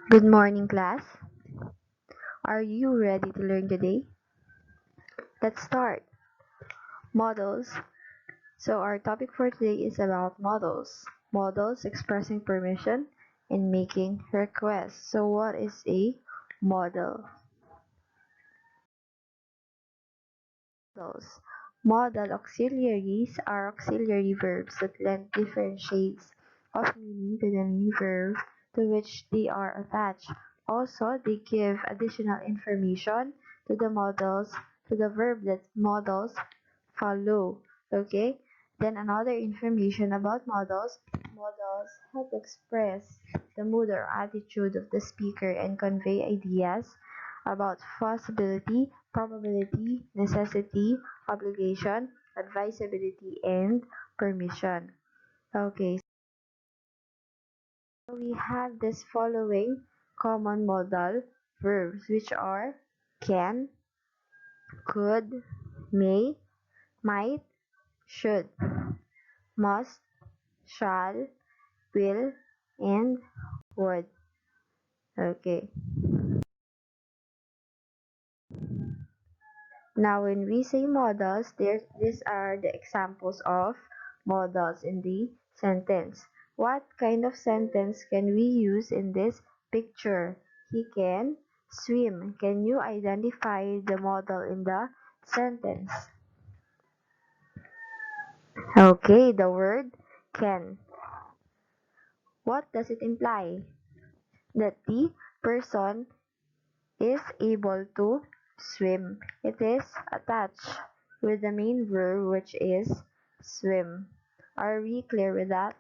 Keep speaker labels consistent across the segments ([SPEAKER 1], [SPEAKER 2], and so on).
[SPEAKER 1] Good morning, class. Are you ready to learn today? Let's start. Models. So, our topic for today is about models. Models expressing permission and making requests. So, what is a model? Models. Modal auxiliaries are auxiliary verbs that lend different shades of meaning to the main verb to which they are attached. Also, they give additional information to the modals, to the verb that modals follow. Okay? Then another information about modals. Modals help express the mood or attitude of the speaker and convey ideas about possibility, probability, necessity, obligation, advisability, and permission. Okay, so we have this following common modal verbs, which are can, could, may, might, should, must, shall, will, and would. Okay. Now, when we say modals, these are the examples of modals in the sentence. What kind of sentence can we use in this picture? He can swim. Can you identify the modal in the sentence? Okay, the word can. What does it imply? That the person is able to swim. It is attached with the main verb, which is swim. Are we clear with that?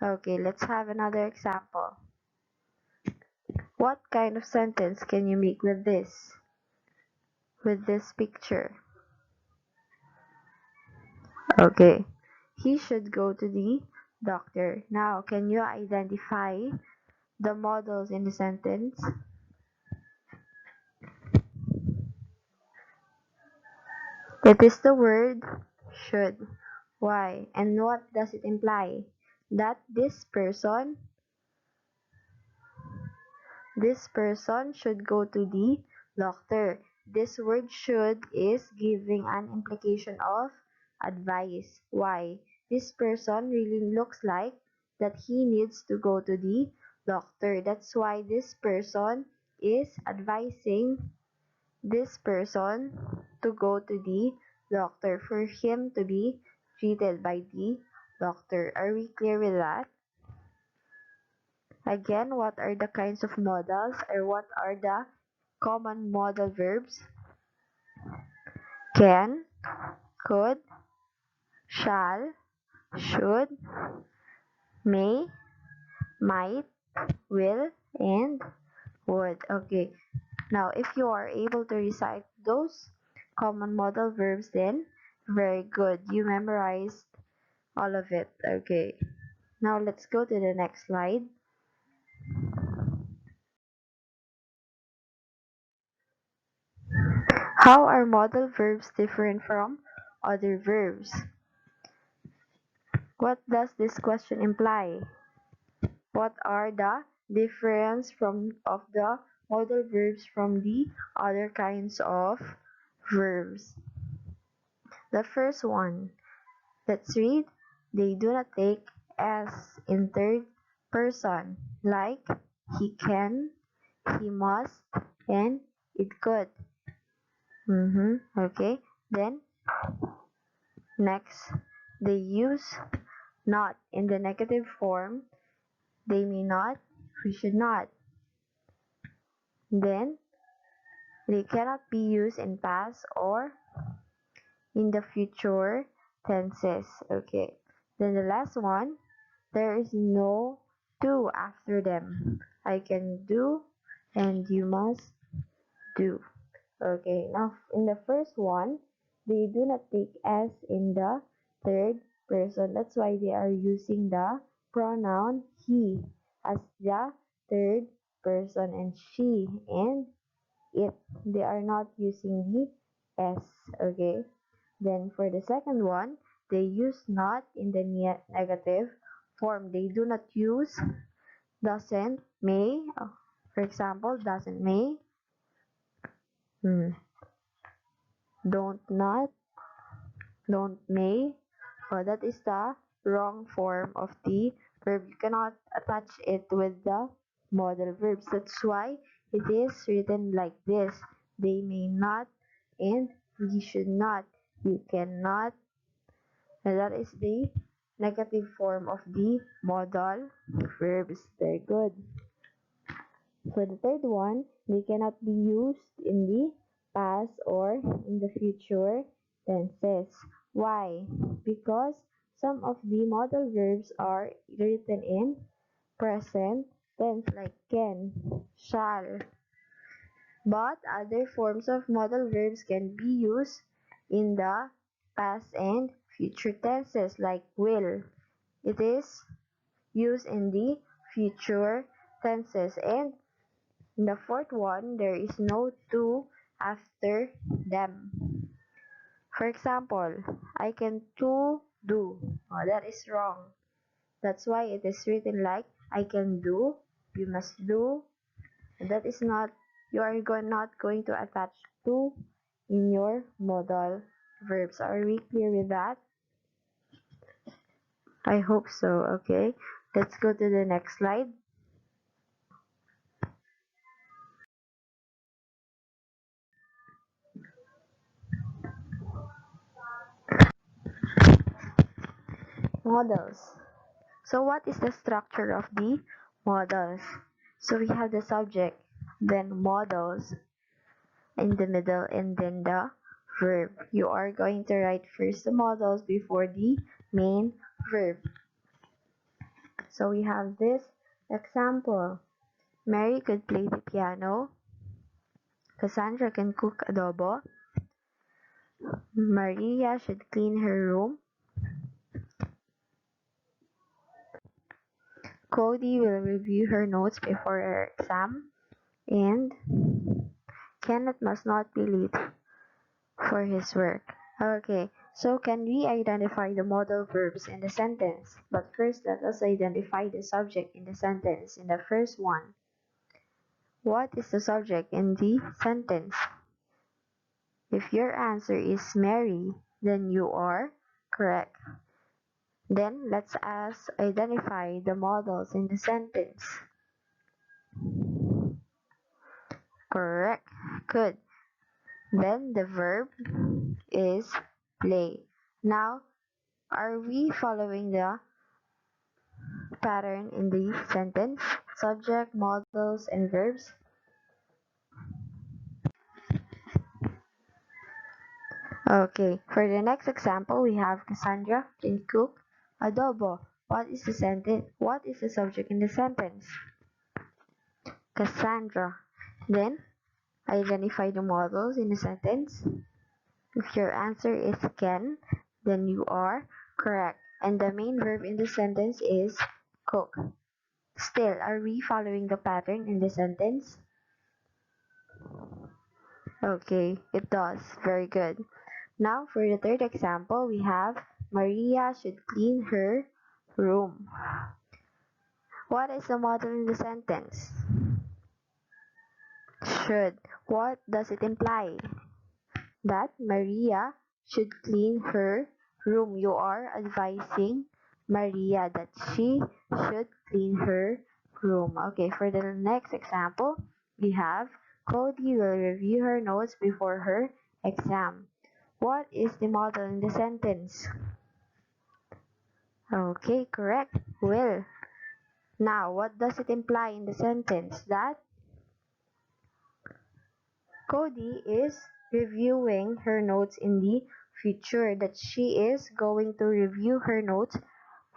[SPEAKER 1] Okay, let's have another example. What kind of sentence can you make with this? With this picture? Okay. He should go to the doctor. Now, can you identify the modals in the sentence? It is the word should. Why? And what does it imply? That this person should go to the doctor. This word should is giving an implication of advice. Why? This person really looks like that he needs to go to the doctor. That's why this person is advising this person to go to the doctor for him to be treated by the doctor. Are we clear with that? Again, what are the kinds of modals or what are the common modal verbs? Can, could, shall, should, may, might, will, and would. Okay. Now, if you are able to recite those common modal verbs, then very good. You memorized all of it. Okay. Now, let's go to the next slide. How are modal verbs different from other verbs? What does this question imply? What are the difference of the modal verbs from the other kinds of verbs? The first one, let's read. They do not take S in third person, like he can, he must, and it could. Okay. Then next, they use not in the negative form. They may not, we should not. Then they cannot be used in past or in the future tenses. Okay. Then the last one, there is no do after them. I can do and you must do. Okay. Now in the first one, they do not take S in the third person. That's why they are using the pronoun he as the third person and she and it. They are not using the S. Okay. Then for the second one, they use not in the negative form. They do not use doesn't, may. For example, doesn't, may. Don't, not, don't, may. That is the wrong form of the verb. You cannot attach it with the modal verbs. That's why it is written like this. They may not and we should not. You cannot. And that is the negative form of the modal verbs. Very good. For the third one, they cannot be used in the past or in the future tenses. Why? Because some of the modal verbs are written in present tense like can, shall. But other forms of modal verbs can be used in the past and future tenses like will. It is used in the future tenses. And in the fourth one, there is no to after them. For example, I can to do. That is wrong. That's why it is written like I can do, you must do. That is not, you are not going to attach to in your modal verbs. Are we clear with that? I hope so. Okay, let's go to the next slide. Modals. So what is the structure of the modals? So we have the subject, then modals in the middle, and then the verb. You are going to write first the modals before the main verb. So we have this example. Mary could play the piano. Cassandra can cook adobo. Maria should clean her room. Cody will review her notes before her exam. And Kenneth must not be late for his work. Okay, so can we identify the modal verbs in the sentence? But first, let us identify the subject in the sentence. In the first one, what is the subject in the sentence? If your answer is Mary, then you are correct. Then let's identify the modals in the sentence. Correct. Good. Then the verb is play. Now, are we following the pattern in the sentence? Subject, modals, and verbs? Okay, for the next example, we have Cassandra can cook adobo. What is the sentence? What is the subject in the sentence? Cassandra. Then, identify the modals in the sentence. If your answer is can, then you are correct. And the main verb in the sentence is cook. Still, are we following the pattern in the sentence? Okay, it does. Very good. Now, for the third example, we have Maria should clean her room. What is the model in the sentence? Should. What does it imply? That Maria should clean her room. You are advising Maria that she should clean her room. Okay, for the next example, we have Cody will review her notes before her exam. What is the model in the sentence? Okay, correct. Will. Now, what does it imply in the sentence? That Cody is reviewing her notes in the future, that she is going to review her notes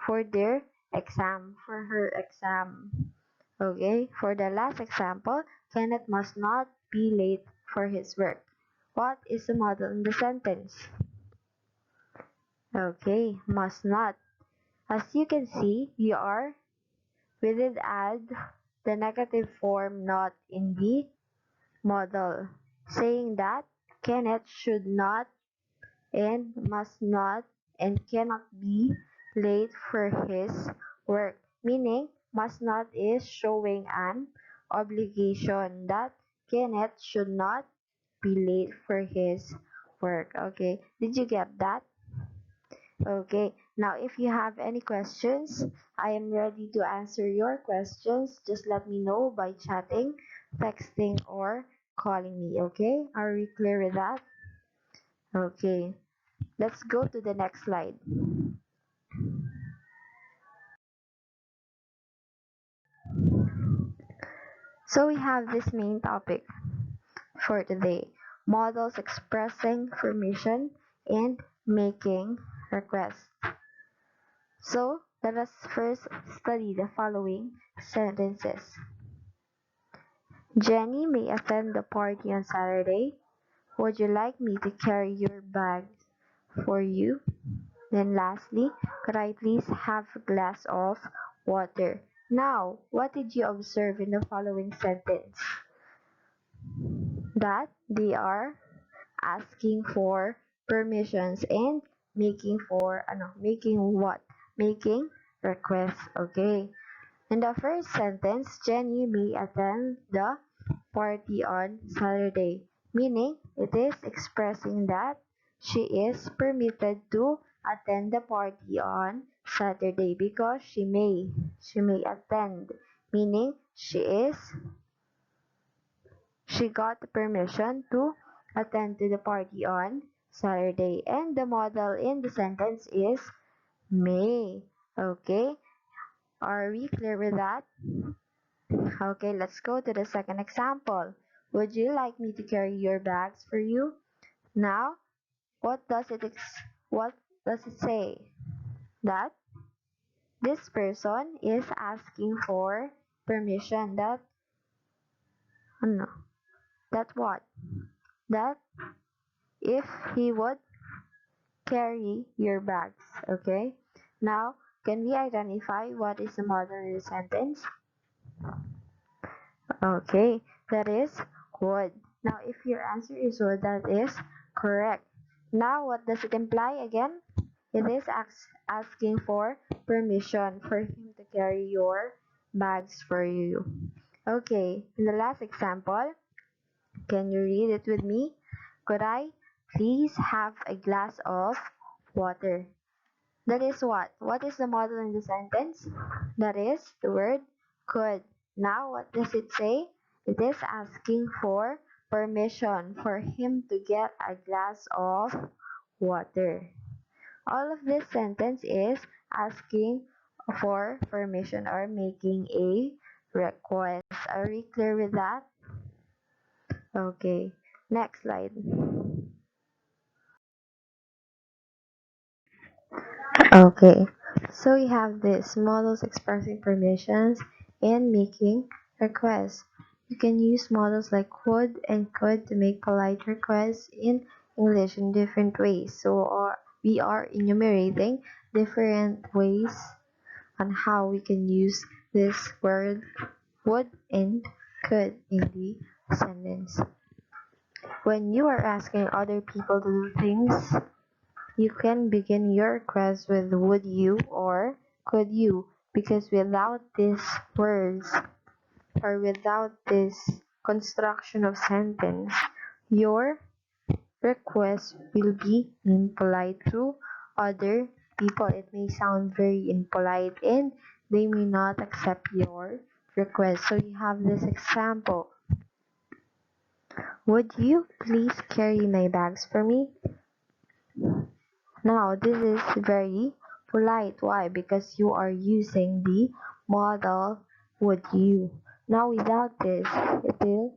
[SPEAKER 1] for their exam, for her exam. Okay, for the last example, Kenneth must not be late for his work. What is the model in the sentence? Okay, must not. As you can see, we did add the negative form not in the model, saying that Kenneth should not and must not and cannot be late for his work, meaning must not is showing an obligation that Kenneth should not be late for his work. Okay, did you get that? Okay, now if you have any questions, I am ready to answer your questions. Just let me know by chatting, texting, or calling me. Okay, are we clear with that? Okay, let's go to the next slide. So we have this main topic for today: models expressing permission and making requests. So let us first study the following sentences. Jenny may attend the party on Saturday. Would you like me to carry your bag for you? Then lastly, could I please have a glass of water? Now, what did you observe in the following sentence? That they are asking for permissions and making what? Making requests. Okay. In the first sentence, Jenny may attend the party on Saturday, meaning it is expressing that she is permitted to attend the party on Saturday because she may attend, meaning she got the permission to attend to the party on Saturday. And the model in the sentence is may. Okay, are we clear with that? Okay, let's go to the second example. Would you like me to carry your bags for you? Now, what does it say? That this person is asking for permission that no, that what? That if he would carry your bags, okay? Now, can we identify what is the model in the sentence? Okay, that is would. Now, if your answer is would, that is correct. Now, what does it imply again? It is asking for permission for him to carry your bags for you. Okay, in the last example, can you read it with me? Could I please have a glass of water? That is what? What is the model in the sentence? That is the word could. Now, what does it say? It is asking for permission for him to get a glass of water. All of this sentence is asking for permission or making a request. Are we clear with that? Okay, next slide. Okay, so we have this models expressing permissions and making requests. You can use models like would and could to make polite requests in English in different ways. So we are enumerating different ways on how we can use this word would and could in the sentence. When you are asking other people to do things, you can begin your request with would you or could you, because without these words or without this construction of sentence, your request will be impolite to other people. It may sound very impolite and they may not accept your request. So you have this example. Would you please carry my bags for me? Now, this is very polite. Why? Because you are using the model would you. Now, without this, it will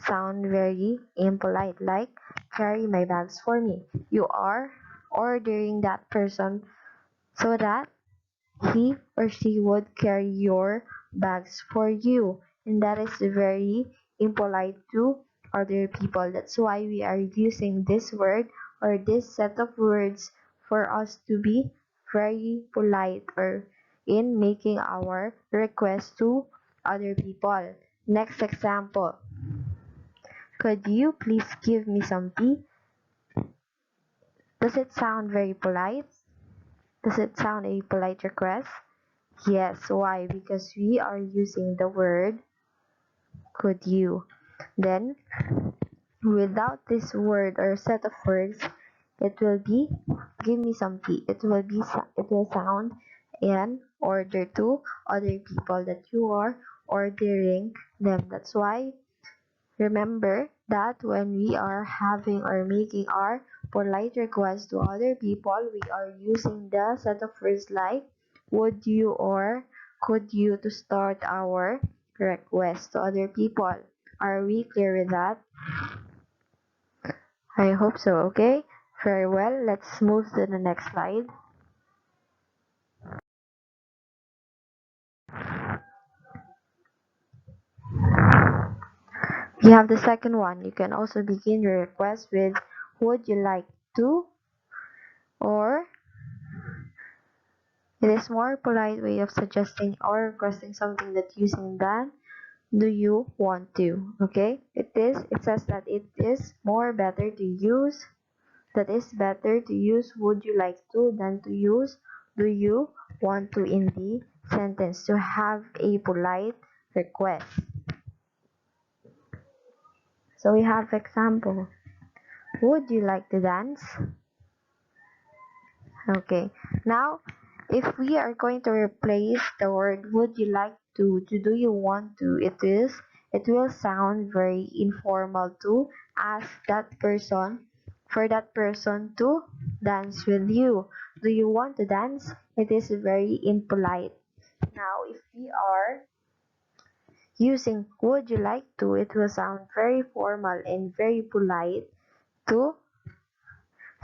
[SPEAKER 1] sound very impolite, like carry my bags for me. You are ordering that person so that he or she would carry your bags for you, and that is very impolite to other people. That's why we are using this word or this set of words for us to be very polite or in making our request to other people. Next example. Could you please give me some tea? Does it sound very polite? Does it sound a polite request? Yes, why? Because we are using the word could you. Then, without this word or set of words, it will be give me some tea. It will sound in order to other people that you are ordering them. That's why remember that when we are having or making our polite request to other people, we are using the set of words like would you or could you to start our request to other people. Are we clear with that? I hope so, okay? Very well, let's move to the next slide. You have the second one. You can also begin your request with would you like to, or it is more polite way of suggesting or requesting something that using than do you want to. Okay? It says that it is more better to use that is better to use would you like to than to use do you want to in the sentence to have a polite request. So we have example. Would you like to dance? Okay. Now, if we are going to replace the word would you like to do you want to, it will sound very informal to ask that person for that person to dance with you. Do you want to dance? It is very impolite. Now, if we are using would you like to, it will sound very formal and very polite to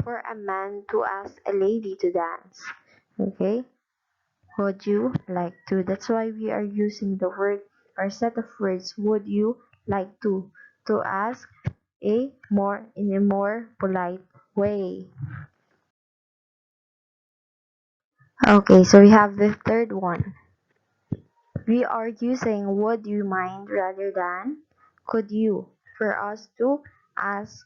[SPEAKER 1] for a man to ask a lady to dance. Okay? Would you like to? That's why we are using the word or set of words would you like to ask in a more polite way. Okay, so we have the third one. We are using would you mind rather than could you for us to ask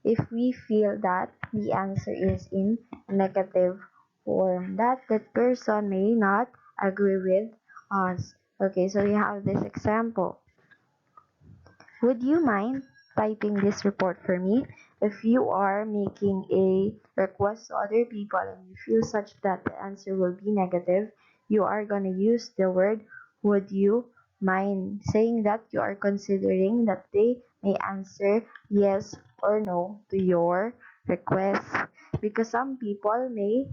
[SPEAKER 1] if we feel that the answer is in negative form, that person may not agree with us. Okay, so we have this example. Would you mind typing this report for me? If you are making a request to other people and you feel such that the answer will be negative, you are going to use the word would you mind, saying that you are considering that they may answer yes or no to your request. Because some people may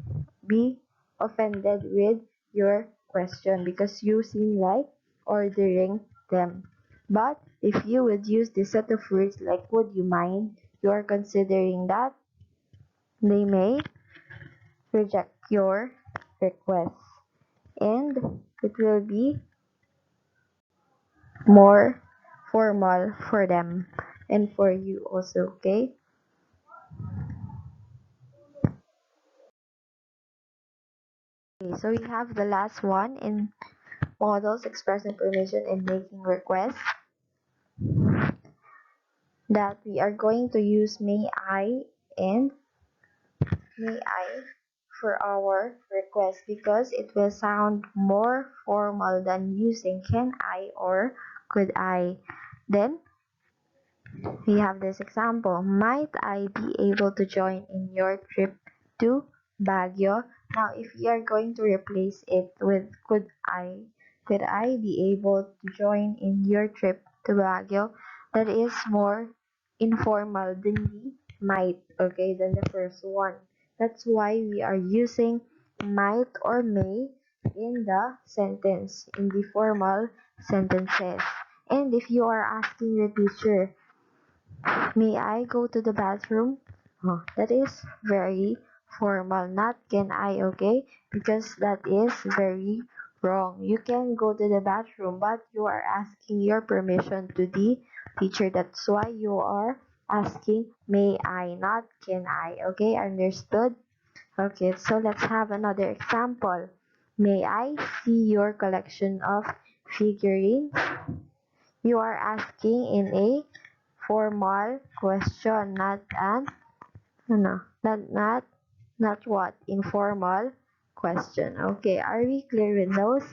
[SPEAKER 1] be offended with your question because you seem like ordering them. But if you would use this set of words like would you mind, you are considering that they may reject your request. And it will be more formal for them and for you also, okay? Okay, so we have the last one in models express information and making requests that we are going to use may I and may I for our request because it will sound more formal than using can I or could I. Then we have this example. Might I be able to join in your trip to Baguio? Now, if you are going to replace it with could I be able to join in your trip to Baguio? That is more informal than the might, okay, than the first one. That's why we are using might or may in the sentence, in the formal sentences. And if you are asking your teacher, may I go to the bathroom? Oh, that is very formal, not can I, okay? Because that is very wrong. You can go to the bathroom, but you are asking your permission to the teacher. That's why you are asking may I, not can I, okay? Understood? Okay, so let's have another example. May I see your collection of figurines? You are asking in a formal question, not an not what informal question. Okay, are we clear with those?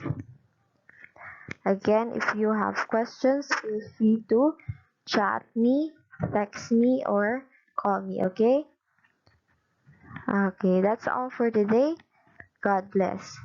[SPEAKER 1] Again, if you have questions, feel free to chat me, text me, or call me, okay? Okay, that's all for today. God bless.